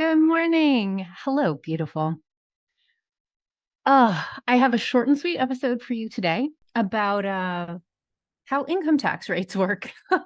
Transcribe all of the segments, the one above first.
Good morning. Hello, beautiful. I have a short and sweet episode for you today about how income tax rates work because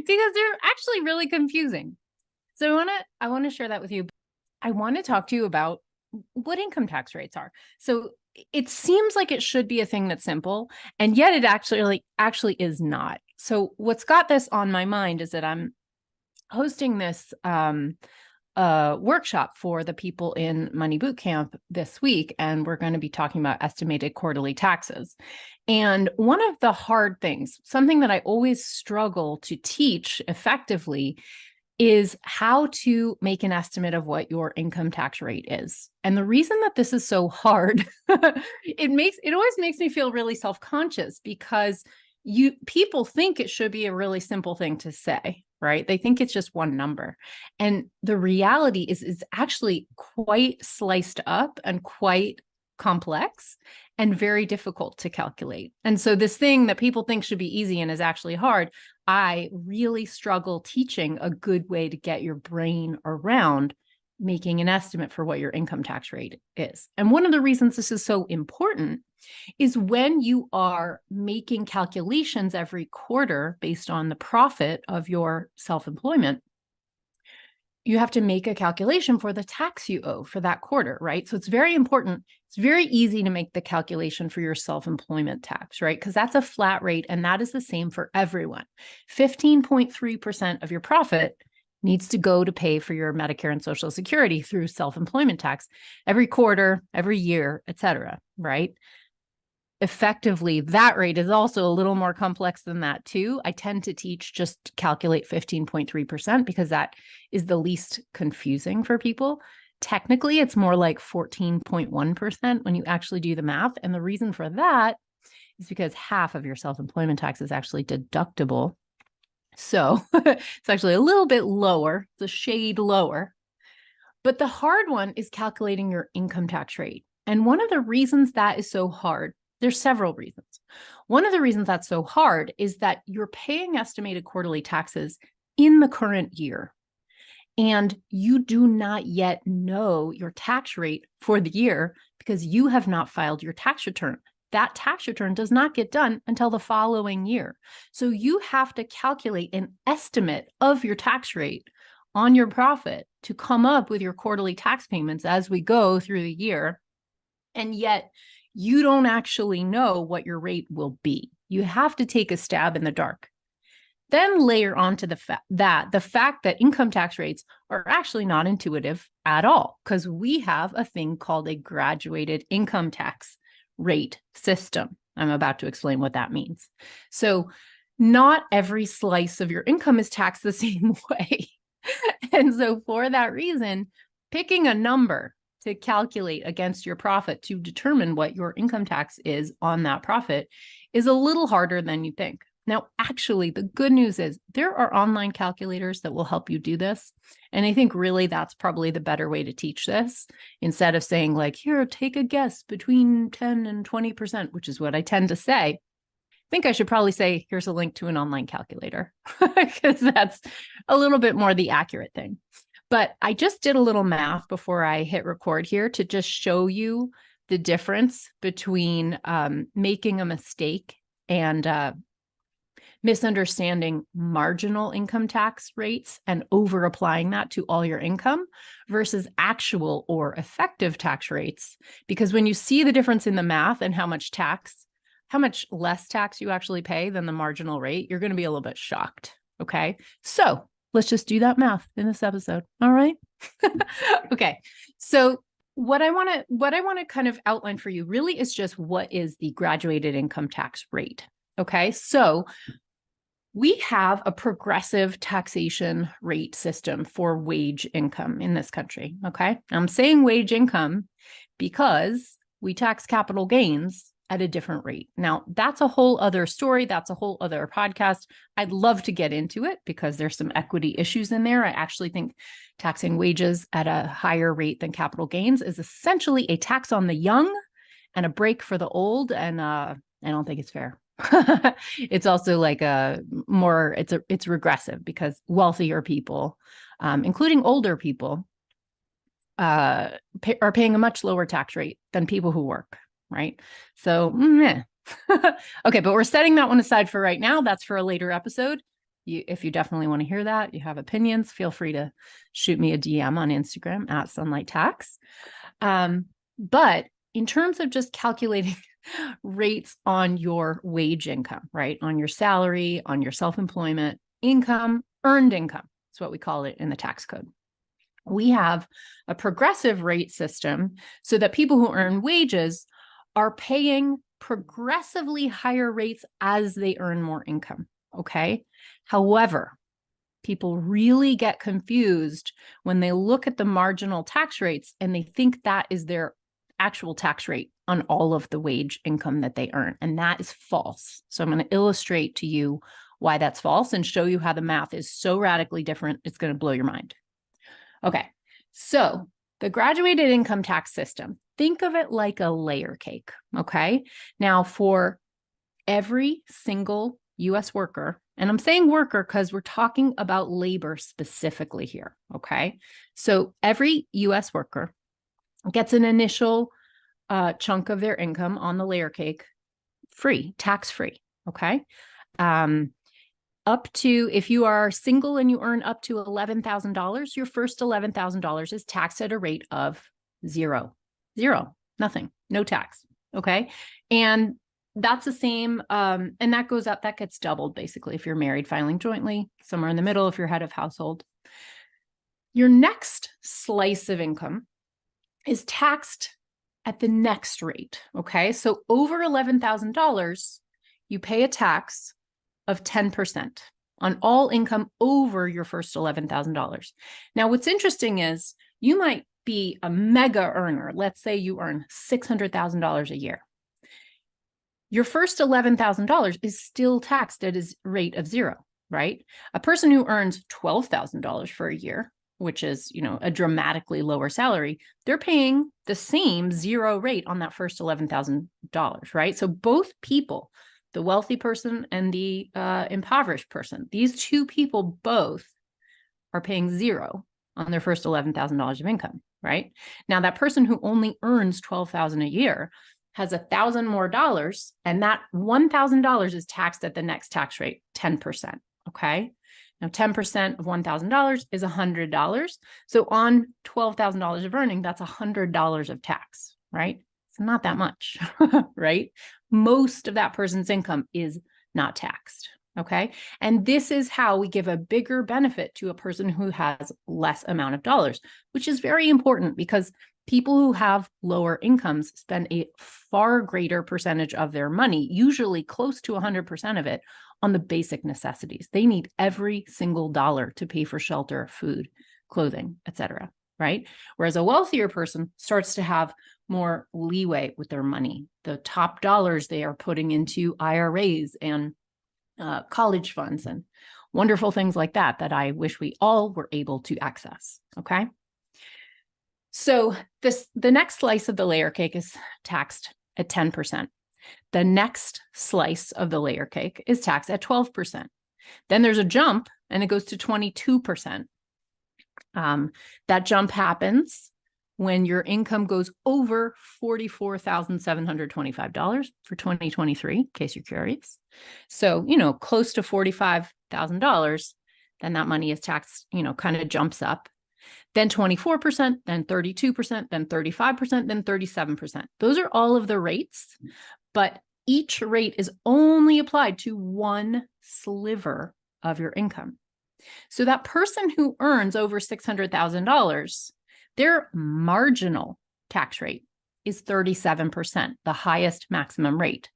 they're actually really confusing. So I want to share that with you. I want to talk to you about what income tax rates are. So it seems like it should be a thing that's simple, and yet it actually is not. So what's got this on my mind is that I'm hosting this workshop for the people in Money Bootcamp this week, and we're going to be talking about estimated quarterly taxes. And one of the hard things, something that I always struggle to teach effectively, is how to make an estimate of what your income tax rate is. And the reason that this is so hard, it always makes me feel really self-conscious because people think it should be a really simple thing to say, right? They think it's just one number. And the reality is it's actually quite sliced up and quite complex and very difficult to calculate. And so this thing that people think should be easy and is actually hard, I really struggle teaching a good way to get your brain around making an estimate for what your income tax rate is. And one of the reasons this is so important is when you are making calculations every quarter based on the profit of your self-employment, you have to make a calculation for the tax you owe for that quarter, right? So it's very important. It's very easy to make the calculation for your self-employment tax, right? Because that's a flat rate and that is the same for everyone. 15.3% of your profit needs to go to pay for your Medicare and Social Security through self-employment tax every quarter, every year, et cetera, right? Effectively, that rate is also a little more complex than that too. I tend to teach just calculate 15.3% because that is the least confusing for people. Technically, it's more like 14.1% when you actually do the math. And the reason for that is because half of your self-employment tax is actually deductible. So it's actually a little bit lower. It's a shade lower. But the hard one is calculating your income tax rate. And one of the reasons that is so hard, there's several reasons. One of the reasons that's so hard is that you're paying estimated quarterly taxes in the current year, and you do not yet know your tax rate for the year because you have not filed your tax return. That tax return does not get done until the following year. So you have to calculate an estimate of your tax rate on your profit to come up with your quarterly tax payments as we go through the year. And yet you don't actually know what your rate will be. You have to take a stab in the dark. Then layer onto the fact that income tax rates are actually not intuitive at all, because we have a thing called a graduated income tax rate system. I'm about to explain what that means. So not every slice of your income is taxed the same way. And so for that reason, picking a number to calculate against your profit to determine what your income tax is on that profit is a little harder than you think. Now, actually, the good news is there are online calculators that will help you do this. And I think really that's probably the better way to teach this instead of saying like, here, take a guess between 10 and 20%, which is what I tend to say. I think I should probably say, here's a link to an online calculator because that's a little bit more the accurate thing. But I just did a little math before I hit record here to just show you the difference between making a mistake and misunderstanding marginal income tax rates and over applying that to all your income versus actual or effective tax rates. Because when you see the difference in the math and how much less tax you actually pay than the marginal rate, you're going to be a little bit shocked. Okay. So let's just do that math in this episode. All right. Okay. So what I want to kind of outline for you really is just what is the graduated income tax rate. Okay. So we have a progressive taxation rate system for wage income in this country. Okay. I'm saying wage income because we tax capital gains at a different rate. Now, that's a whole other story. That's a whole other podcast. I'd love to get into it because there's some equity issues in there. I actually think taxing wages at a higher rate than capital gains is essentially a tax on the young and a break for the old. And I don't think it's fair. It's also like it's regressive because wealthier people, including older people, are paying a much lower tax rate than people who work, right? So, okay, but we're setting that one aside for right now. That's for a later episode. If you definitely want to hear that, you have opinions, feel free to shoot me a DM on Instagram at Sunlight Tax. But in terms of just calculating rates on your wage income, right? On your salary, on your self-employment income, earned income. That's what we call it in the tax code. We have a progressive rate system so that people who earn wages are paying progressively higher rates as they earn more income, okay? However, people really get confused when they look at the marginal tax rates and they think that is their actual tax rate on all of the wage income that they earn. And that is false. So I'm going to illustrate to you why that's false and show you how the math is so radically different, it's going to blow your mind. Okay, so the graduated income tax system, think of it like a layer cake, okay? Now, for every single US worker, and I'm saying worker because we're talking about labor specifically here, okay? So every US worker gets an initial chunk of their income on the layer cake free, tax-free, okay? Up to, if you are single and you earn up to $11,000, your first $11,000 is taxed at a rate of zero, nothing, no tax, okay? And that's the same, and that goes up, that gets doubled basically if you're married, filing jointly, somewhere in the middle if you're head of household. Your next slice of income is taxed at the next rate, okay? So over $11,000, you pay a tax of 10% on all income over your first $11,000. Now, what's interesting is you might be a mega earner. Let's say you earn $600,000 a year. Your first $11,000 is still taxed at a rate of zero, right? A person who earns $12,000 for a year, which is, a dramatically lower salary, they're paying the same zero rate on that first $11,000, right? So both people, the wealthy person and the impoverished person, these two people both are paying zero on their first $11,000 of income, right? Now, that person who only earns $12,000 a year has $1,000 more dollars, and that $1,000 is taxed at the next tax rate, 10%, okay? Now, 10% of $1,000 is $100. So on $12,000 of earning, that's $100 of tax, right? It's not that much, right? Most of that person's income is not taxed, okay? And this is how we give a bigger benefit to a person who has less amount of dollars, which is very important because people who have lower incomes spend a far greater percentage of their money, usually close to 100% of it, on the basic necessities. They need every single dollar to pay for shelter, food, clothing, etc., right? Whereas a wealthier person starts to have more leeway with their money. The top dollars they are putting into IRAs and college funds and wonderful things like that, that I wish we all were able to access, okay? So the next slice of the layer cake is taxed at 10%. The next slice of the layer cake is taxed at 12%. Then there's a jump and it goes to 22%. That jump happens when your income goes over $44,725 for 2023, in case you're curious. So, close to $45,000, then that money is taxed, kind of jumps up. Then 24%, then 32%, then 35%, then 37%. Those are all of the rates, but each rate is only applied to one sliver of your income. So that person who earns over $600,000, their marginal tax rate is 37%, the highest maximum rate.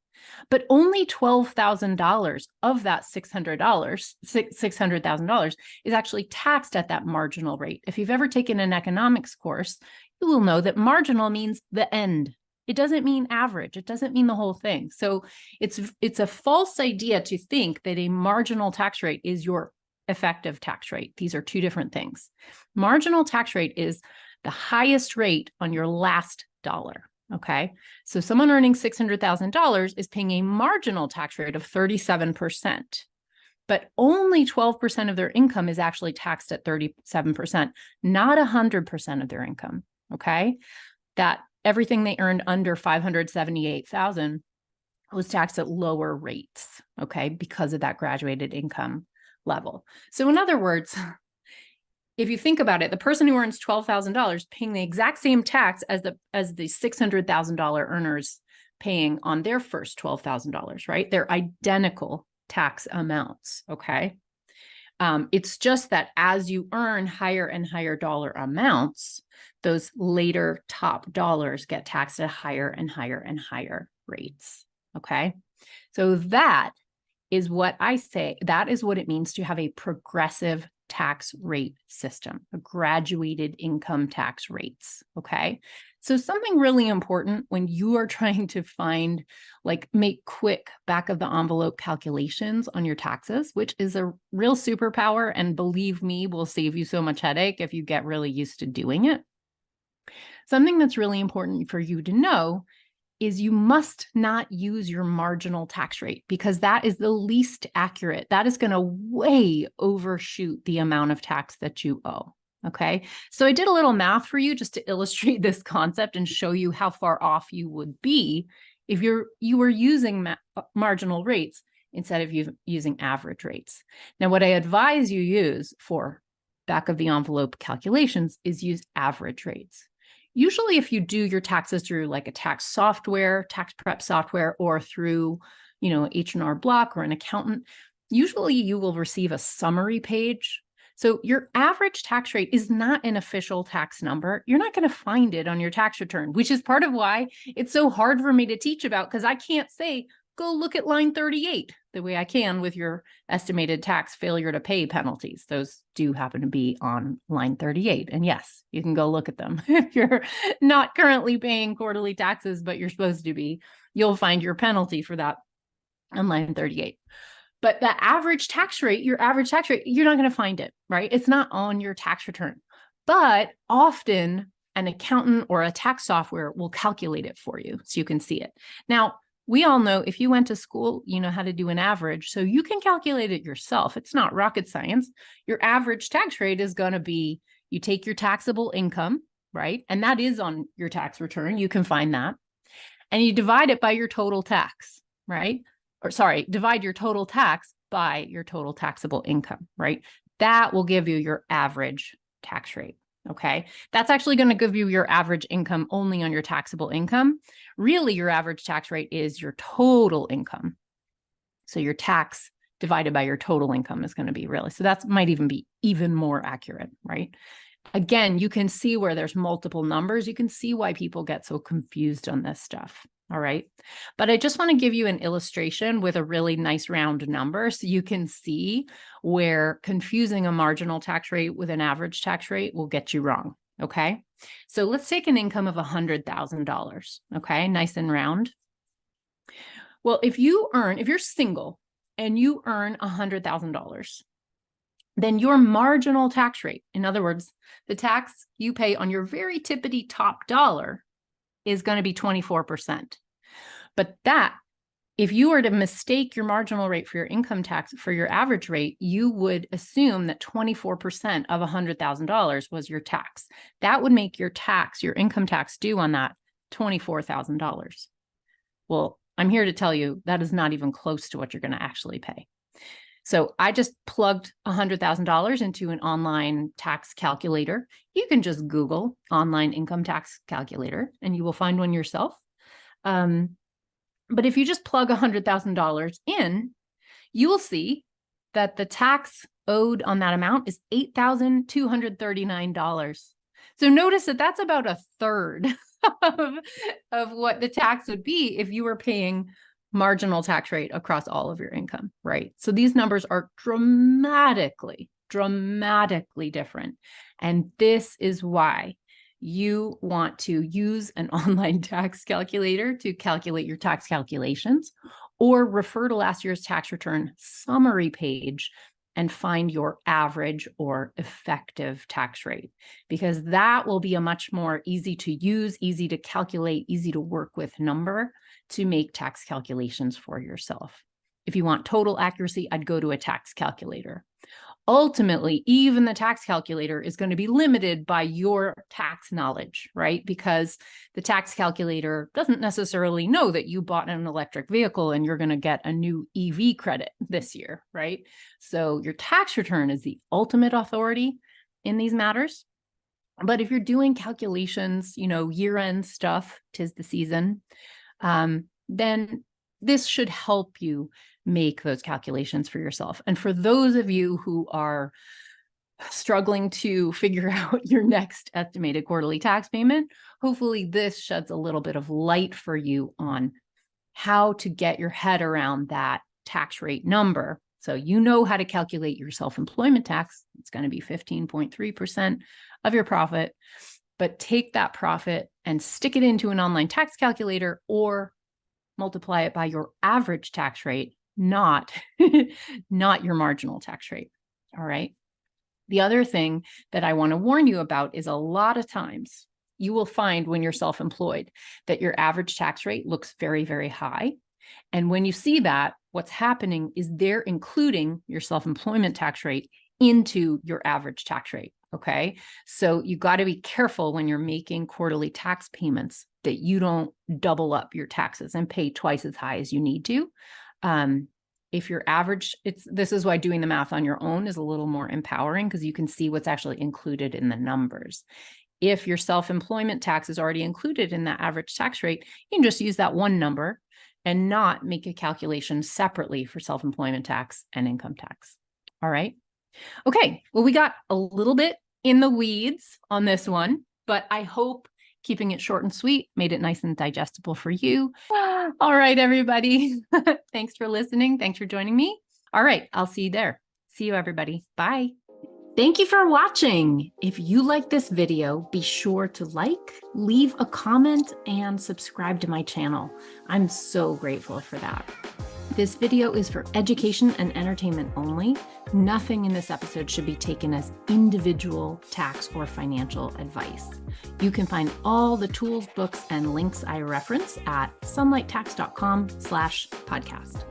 But only $12,000 of that $600,000 is actually taxed at that marginal rate. If you've ever taken an economics course, you will know that marginal means the end. It doesn't mean average. It doesn't mean the whole thing. So it's a false idea to think that a marginal tax rate is your effective tax rate. These are two different things. Marginal tax rate is the highest rate on your last dollar. Okay, so someone earning $600,000 is paying a marginal tax rate of 37%. but only 12% of their income is actually taxed at 37%, not 100% of their income, okay? That everything they earned under $578,000 was taxed at lower rates, okay, because of that graduated income level. So in other words, if you think about it, the person who earns $12,000 paying the exact same tax as the $600,000 earners paying on their first $12,000, right? They're identical tax amounts, okay? It's just that as you earn higher and higher dollar amounts, those later top dollars get taxed at higher and higher and higher rates, okay? So that is what I say, that is what it means to have a progressive tax rate system, a graduated income tax rates, okay? So something really important when you are trying to find, like, make quick back of the envelope calculations on your taxes, which is a real superpower, and believe me, will save you so much headache if you get really used to doing it. Something that's really important for you to know is you must not use your marginal tax rate, because that is the least accurate. That is going to way overshoot the amount of tax that you owe. Okay, so I did a little math for you just to illustrate this concept and show you how far off you would be if you were using marginal rates instead of using average rates. Now, what I advise you use for back of the envelope calculations is use average rates. Usually, if you do your taxes through like a tax software, tax prep software, or through, H&R Block or an accountant, usually you will receive a summary page. So your average tax rate is not an official tax number. You're not going to find it on your tax return, which is part of why it's so hard for me to teach about, because I can't say, go look at line 38 the way I can with your estimated tax failure to pay penalties. Those do happen to be on line 38. And yes, you can go look at them. If you're not currently paying quarterly taxes, but you're supposed to be, you'll find your penalty for that on line 38. But the average tax rate, your average tax rate, you're not going to find it, right? It's not on your tax return. But often an accountant or a tax software will calculate it for you so you can see it. Now, we all know if you went to school, you know how to do an average, so you can calculate it yourself. It's not rocket science. Your average tax rate is going to be, you take your taxable income, right? And that is on your tax return. You can find that. And you divide it by your total tax, right? Or sorry, divide your total tax by your total taxable income, right? That will give you your average tax rate. Okay, that's actually going to give you your average income only on your taxable income. Really, your average tax rate is your total income. So your tax divided by your total income is going to be really, so that might even be even more accurate, right? Again, you can see where there's multiple numbers. You can see why people get so confused on this stuff. All right. But I just want to give you an illustration with a really nice round number so you can see where confusing a marginal tax rate with an average tax rate will get you wrong. Okay. So let's take an income of $100,000. Okay. Nice and round. Well, if you're single and you earn $100,000, then your marginal tax rate, in other words, the tax you pay on your very tippity top dollar, is going to be 24%. But that, if you were to mistake your marginal rate for your income tax for your average rate, you would assume that 24% of $100,000 was your tax. That would make your income tax due on that $24,000. Well, I'm here to tell you that is not even close to what you're going to actually pay. So I just plugged $100,000 into an online tax calculator. You can just Google online income tax calculator and you will find one yourself. But if you just plug $100,000 in, you will see that the tax owed on that amount is $8,239. So notice that that's about a third of what the tax would be if you were paying marginal tax rate across all of your income, right? So these numbers are dramatically different. And this is why you want to use an online tax calculator to calculate your tax calculations, or refer to last year's tax return summary page and find your average or effective tax rate, because that will be a much more easy to use, easy to calculate, easy to work with number to make tax calculations for yourself. If you want total accuracy, I'd go to a tax calculator. Ultimately, even the tax calculator is going to be limited by your tax knowledge, right? Because the tax calculator doesn't necessarily know that you bought an electric vehicle and you're going to get a new EV credit this year, right? So your tax return is the ultimate authority in these matters. But if you're doing calculations, year-end stuff, 'tis the season, then this should help you make those calculations for yourself. And for those of you who are struggling to figure out your next estimated quarterly tax payment, hopefully this sheds a little bit of light for you on how to get your head around that tax rate number. So you know how to calculate your self-employment tax. It's going to be 15.3% of your profit, but take that profit and stick it into an online tax calculator or multiply it by your average tax rate, not your marginal tax rate. All right. The other thing that I want to warn you about is a lot of times you will find when you're self-employed that your average tax rate looks very, very high. And when you see that, what's happening is they're including your self-employment tax rate into your average tax rate. Okay. So you got to be careful when you're making quarterly tax payments that you don't double up your taxes and pay twice as high as you need to. If your average, this is why doing the math on your own is a little more empowering because you can see what's actually included in the numbers. If your self-employment tax is already included in that average tax rate, you can just use that one number and not make a calculation separately for self-employment tax and income tax. All right. Okay. Well, we got a little bit in the weeds on this one, but I hope keeping it short and sweet made it nice and digestible for you. All right, everybody. Thanks for listening. Thanks for joining me. All right. I'll see you there. See you, everybody. Bye. Thank you for watching. If you like this video, be sure to like, leave a comment, and subscribe to my channel. I'm so grateful for that. This video is for education and entertainment only. Nothing in this episode should be taken as individual tax or financial advice. You can find all the tools, books, and links I reference at sunlighttax.com/podcast.